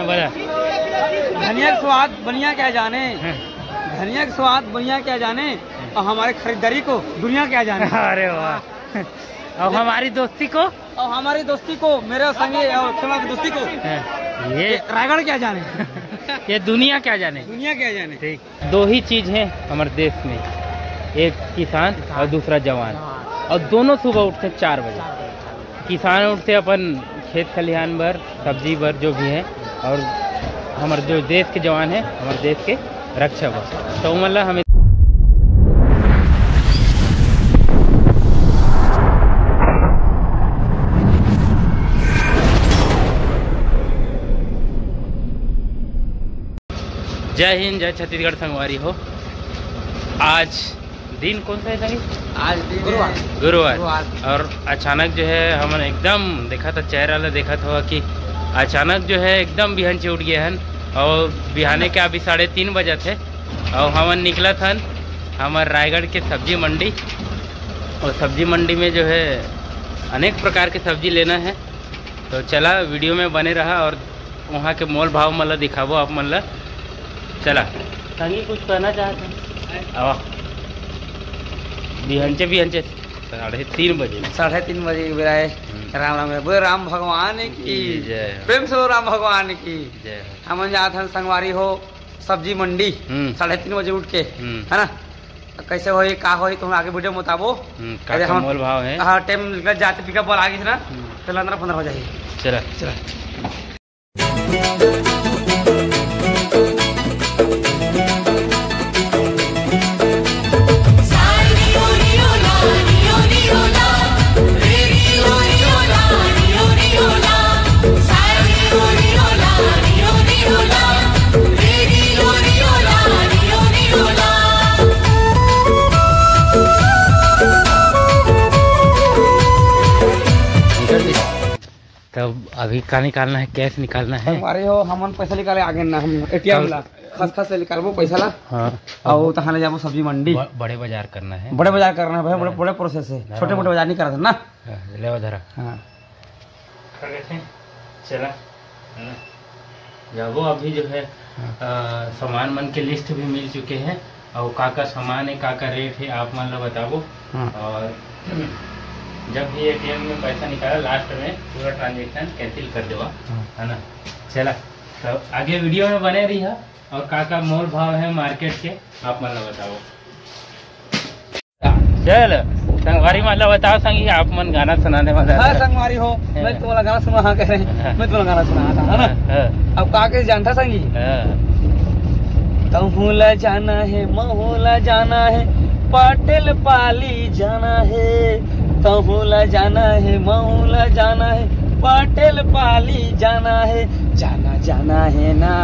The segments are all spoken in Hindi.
बोला। धनिया का स्वाद बनिया क्या जाने, धनिया का स्वाद बनिया क्या जाने, और हमारे खरीदारी को दुनिया क्या जाने। अरे वाह। और हमारी दोस्ती को, और हमारी दोस्ती को, मेरे संगे और क्षमा की दोस्ती को ये रायगढ़ क्या जाने, ये दुनिया क्या जाने, दुनिया क्या जाने। ठीक, दो ही चीज है हमारे देश में, एक किसान और दूसरा जवान। और दोनों सुबह उठते 4 बजे। किसान उठते अपन खेत खलिहान भर, सब्जी भर जो भी है, और हमारे जो देश के जवान है हमारे देश के रक्षा भर। तो मतलब हमें जय हिंद, जय छत्तीसगढ़ संगवारी हो। आज दिन कौन सा है संगी? आज गुरुवार। और अचानक जो है हमने एकदम देखा था, चेहरा वाला देखा था कि अचानक जो है एकदम बिहान से उठ गए हैं। और बिहाने के अभी 3:30 बजे थे और हमन निकला था हमारे रायगढ़ के सब्जी मंडी। और सब्जी मंडी में जो है अनेक प्रकार के सब्जी लेना है, तो चला वीडियो में बने रहा और वहाँ के मोल भाव मतलब दिखाबो आप मतलब। चला संगी कुछ कहना चाहते हैं? बिहंचे 3:30 बजे, 3:30 बजे बेराए। राम राम बोले राम भगवान की जय, प्रेम से राम भगवान की जय। हम जाते हैं संगवारी हो सब्जी मंडी 3:30 बजे उठ के, है ना। कैसे होई का होई तुम आगे वीडियो बताबो। का मोल भाव है। हाँ, टाइम निकल जाते पिकअप वाला आगे से ना, तो 15 हो जाएगी। चला चला तब अभी का निकालना है, कैश निकालना है। हमारे हो हमन पैसा निकाले आगे ना, हम एटीएम ला खस से निकालबो पैसा ला। हाँ, और तहां जाबो सब्जी मंडी। बड़े बाजार करना है, बड़े बाजार करना है भाई, बड़े प्रोसेस है, छोटे मोटे बाजार नहीं करते ना। ले धरा। हाँ चला जाबो। अभी जो है सामान मन के लिस्ट भी मिल चुके हैं, और का सामान है, का रेट है आप मन ला बताबो। और जब भी एटीएम में पैसा निकाला लास्ट में पूरा ट्रांजेक्शन कैंसिल कर देवा, है ना। चला तो आगे वीडियो में बने रही है, और का मोल भाव है मार्केट के आप मतलब बताओ। चल संगवारी मतलब बताओ संगी, आप मन गाना सुनाने वाला। हाँ संगवारी हो, मैं तुम्हारा गाना सुना। हाँ कह रहे हैं, मैं तुम्हारा गाना सुना था, है ना। अब का कैसे जानता संगी? कहूला जाना है, महुला जाना है, पाटिल पाली जाना है। कहूला जाना है, महुला जाना है, पाटिल पाली जाना है। जाना है ना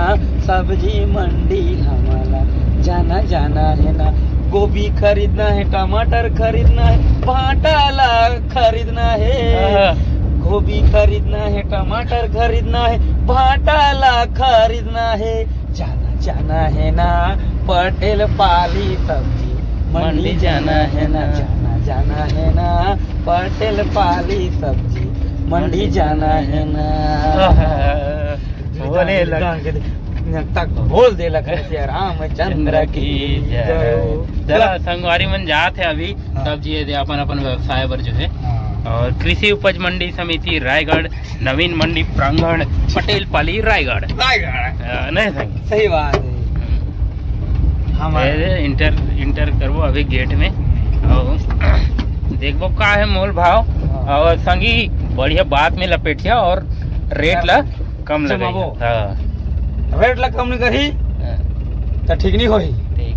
सब्जी मंडी हमारा, जाना है ना। गोभी खरीदना है, टमाटर खरीदना है, भाटाला खरीदना है। गोभी खरीदना है, टमाटर खरीदना है, भाटाला खरीदना है। जाना है ना पटेल पाली सब्जी मंडी जाना है ना। जाना है ना पटेल पाली सब्जी मंडी जाना है ना। बोले तक बोल दे लगे रामचंद्र की जय। चला संगवारी मन जात है अभी सब्जी दे अपन व्यवसाय पर जो है। और कृषि उपज मंडी समिति रायगढ़, नवीन मंडी प्रांगण, पटेल पाली रायगढ़। नहीं सही बात है। हम इंटर करबो अभी गेट में, और देखबो का है मोल भाव। और संगी बढ़िया बात में लपेटिया, और रेट ला कम लगाबो। रेट ला कम नहीं करी तो ठीक नहीं होई। ठीक,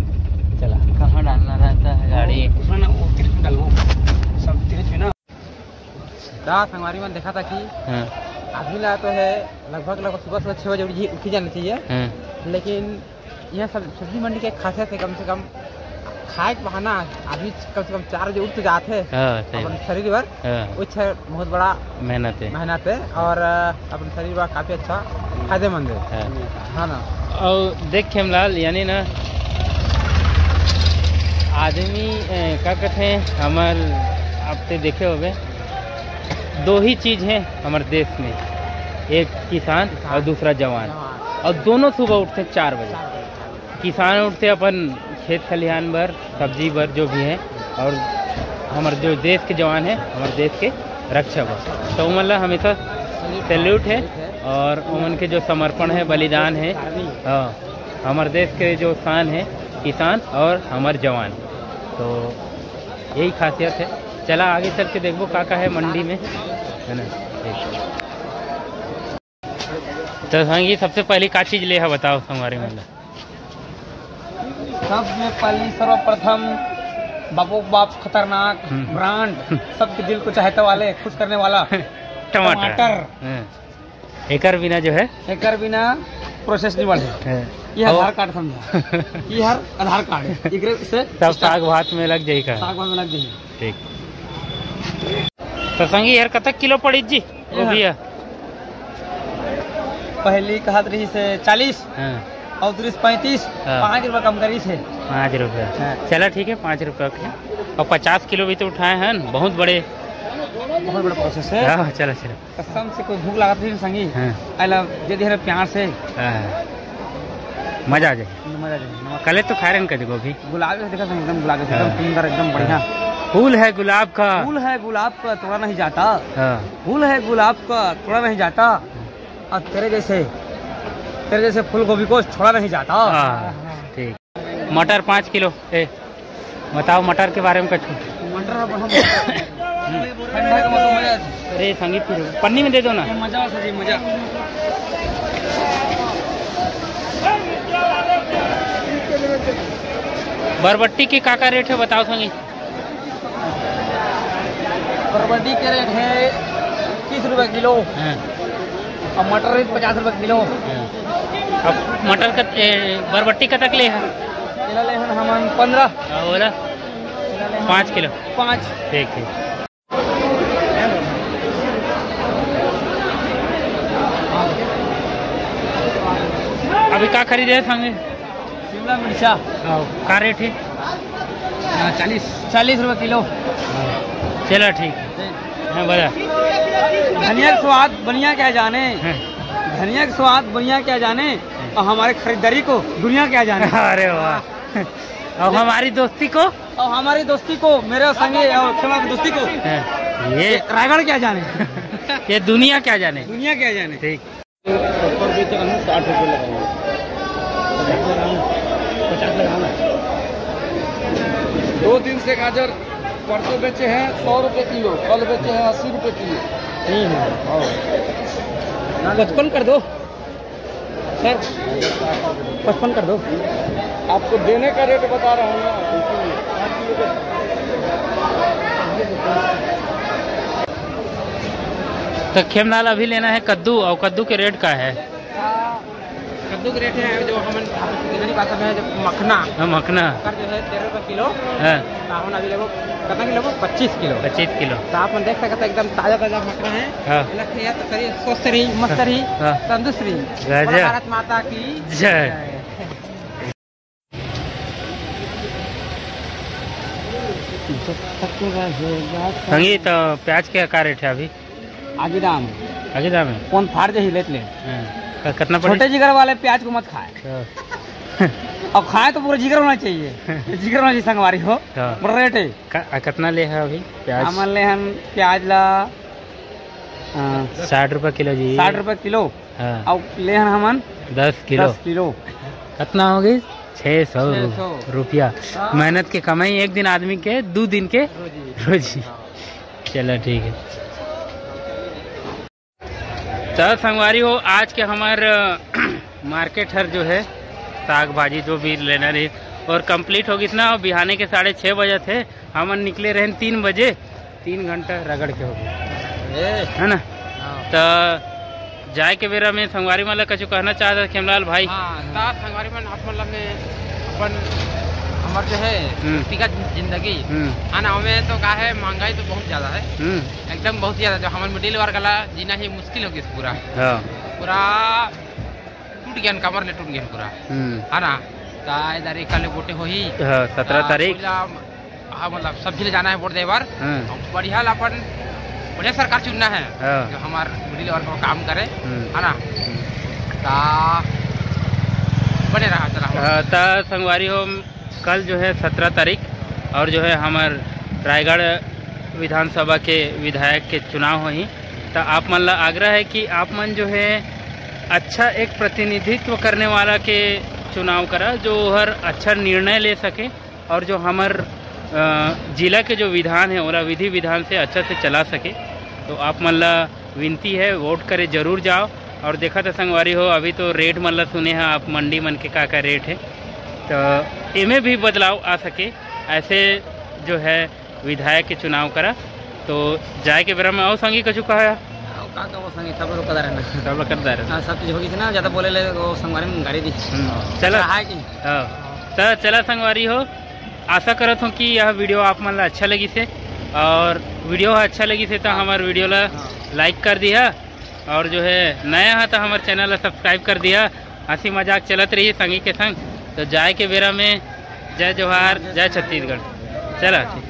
चला कहाँ डालना रहता है गाड़ी? उसमें ना वो तिरछ डालबो, सब तिरछ में ना। संगवारी में देखा था कि अभी ला तो है लगभग सुबह 6 बजे उठी जाना चाहिए, लेकिन यह सब्जी मंडी के खासियत है कम से कम खाए के बहाना अभी कम से कम 4 बजे उठ तो जाते हैं अपन शरीर पर। बहुत बड़ा मेहनत है, और अपन शरीर पर काफी अच्छा फायदेमंद है ना। और देख खेमलाल यानी ना आदमी क्या कहते हैं, हमार आप तो देखे होगे दो ही चीज़ है हमारे देश में, एक किसान और दूसरा जवान। और दोनों सुबह उठते 4 बजे। किसान उठते अपन खेत खलिहान बर, सब्जी बर जो भी है, और हमारे जो देश के जवान हैं, हमारे देश के रक्षा बर, तो उमन हमेशा सैल्यूट है। और उनके जो समर्पण है, बलिदान है, हाँ, हमारे देश के जो शान है किसान और हमारे जवान, तो यही खासियत है। चला आगे चल के देखो का है मंडी में, है ना। तो संगी सबसे पहली का चीज़ ले है बताओ हमारे में। सबसे पहली सर्वप्रथम बापू बाप खतरनाक ब्रांड, सबके दिल को चाहते वाले, खुश करने वाला टमाटर। एकर बिना जो है, एकर बिना प्रोसेस नहीं बढ़े। ये आधार कार्ड समझा, ये हर आधार कार्ड एकरे से सब साग भात में लग जाएगा, साग भात में लग जाएगी। ठीक। तो संगी यार कतक किलो पड़ी जी वो भी है? पहली कहत रही से 40 और 35, 5 रुपये कम करी थे। 5 रुपये, चला ठीक है 5 रुपये के। और 50 किलो भी तो उठाए हैं, बहुत बड़ा प्रोसेस है। चलो चलो, कसम से कोई भूख लागत नहीं संगी, यदि प्यार से मजा आ जाए, मजा आ जाए। कल तो खा रहे हैं कभी गोभी, गुलाब देखा एकदम, गुलाब एकदम सुंदर, एकदम बढ़िया फूल है गुलाब का, फूल है गुलाब का, तोड़ा नहीं जाता। फूल है गुलाब का, तोड़ा नहीं जाता। और तेरे जैसे फूल गोभी को छोड़ा नहीं जाता। ठीक। मटर 5 किलो। बताओ मटर के बारे में कुछ। मटर ठंडा का मौसम मजा। अरे संगीत पन्नी में दे दो ना, मजा सर मजा। बरबट्टी की का रेट है बताओ संगीत। बरबट्टी के रेट है 30 रुपये किलो, और मटर रेट 50 रुपये किलो। अब मटर का बरबट्टी का तक ले है हम 15 बोला 5 किलो 5। ठीक है। अभी का खरीदे संगे? शिमला मिर्चा का रेट है? 40 रुपये किलो। चलो ठीक है। बता धनिया का स्वाद बढ़िया क्या जाने, धनिया का स्वाद बढ़िया क्या जाने, और हमारे खरीदारी को दुनिया क्या जाने। अरे वाह। और हमारी दोस्ती को, और हमारी दोस्ती को, मेरे संगे और क्षमा की दोस्ती को ये रायगढ़ क्या जाने। ये दुनिया क्या जाने, दुनिया क्या जाने। ठीक। 60 रुपये लगाऊंगा, 50 लगाऊंगा। 2 दिन से गाजर परसों बेचे हैं 100 रुपये किलो, कल बेचे हैं 80 रुपये किलो। 55 कर दो सर, 55 कर दो। आपको देने का रेट बता रहा हूँ ना। तो खेमनाल अभी लेना है कद्दू, और कद्दू के रेट का है? कद्दू के रेट है जो हम बात है जो मखना, मखना जो है 13 रुपये किलो। अभी लगभग कितना किलो? 25 किलो। 25 किलो। तो आप देख सकते हैं एकदम ताजा ताजा मखना है। स्वस्थ रही, मस्त रही, तंदुरुस्त रही। भारत माता की जय। संगीत प्याज के क्या रेट है अभी? आगे दाम है। कौन फाड़ दे लेते ले। कितना छोटे जिगर वाले प्याज को मत खाए, और खाए तो पूरा जिगर होना चाहिए। जिगर होना चाहिए संगवारी हो। रेट है कितना ले है अभी प्याज? हमारे ले हम प्याज ला 60 रुपये किलो जी। 60 रुपये किलो। और ले हम 10 किलो। कितना हो गई? 600 रुपया। मेहनत के कमाई, एक दिन आदमी के 2 दिन के रोजी। चलो ठीक है। तो संगवारी हो आज के हमारे मार्केट हर जो है साग भाजी जो भी लेना रही और कंप्लीट हो गई ना। और बिहाने के 6:30 बजे थे, हम निकले रहे 3 बजे, 3 घंटा रगड़ के हो गए, है ना। तो जाए के बेरा में संगवारी मतलब कुछ कहना चाहता खेमलाल भाई? संगवारी में आप मतलब अपन हमारे जो है व्यक्तिगत जिंदगी आना में तो का है, महंगाई तो बहुत ज्यादा है, एकदम बहुत ज्यादा। जो हमारे मिडिल वर्ग वाला जीना ही मुश्किल हो गया पूरा। पूरा टूट गया, कमर ले टूट गया पूरा, है ना। तारीख का वोटे हो ही 17 तारीख। मतलब सब्जी ले जाना है वोट दे बार। बढ़िया अपन बढ़िया सरकार चुनना है जो हमारे मिडिल वर्ग को काम करे, है ना। बने रहा चला। तो संगवारी हो कल जो है 17 तारीख और जो है हमार रायगढ़ विधानसभा के विधायक के चुनाव हुई। तो आप मन ला आग्रह है कि आप मन जो है अच्छा एक प्रतिनिधित्व करने वाला के चुनाव करा, जो हर अच्छा निर्णय ले सके और जो हमार जिला के जो विधान है और विधि विधान से अच्छा से चला सके। तो आप मन ला विनती है वोट करे जरूर जाओ। और देखा था संगवारी हो अभी तो रेट मन ला सुने हैं आप मंडी मन के का रेट है, तो इनमें भी बदलाव आ सके ऐसे जो है विधायक के चुनाव करा। तो जाए के बेरा में और संगी कछु कहा का वो संगे सब लोग कदर है ना, सब लोग करता है। सब चीज होगी थी ना, ज्यादा बोले ले वो संगवारी में गाड़ी दी चला है कि तो चला संगवारी हो। आशा करत हूँ कि यह वीडियो आप मन ला अच्छा लगी से, और वीडियो अच्छा लगी से तो हमारे वीडियो ला लाइक कर दिया, और जो है नया है तो हमारे चैनल ला सब्सक्राइब कर दिया। हंसी मजाक चलत रही संगी के संग। तो जाए के बेरा में जय जोहार, जय छत्तीसगढ़। चला ठीक।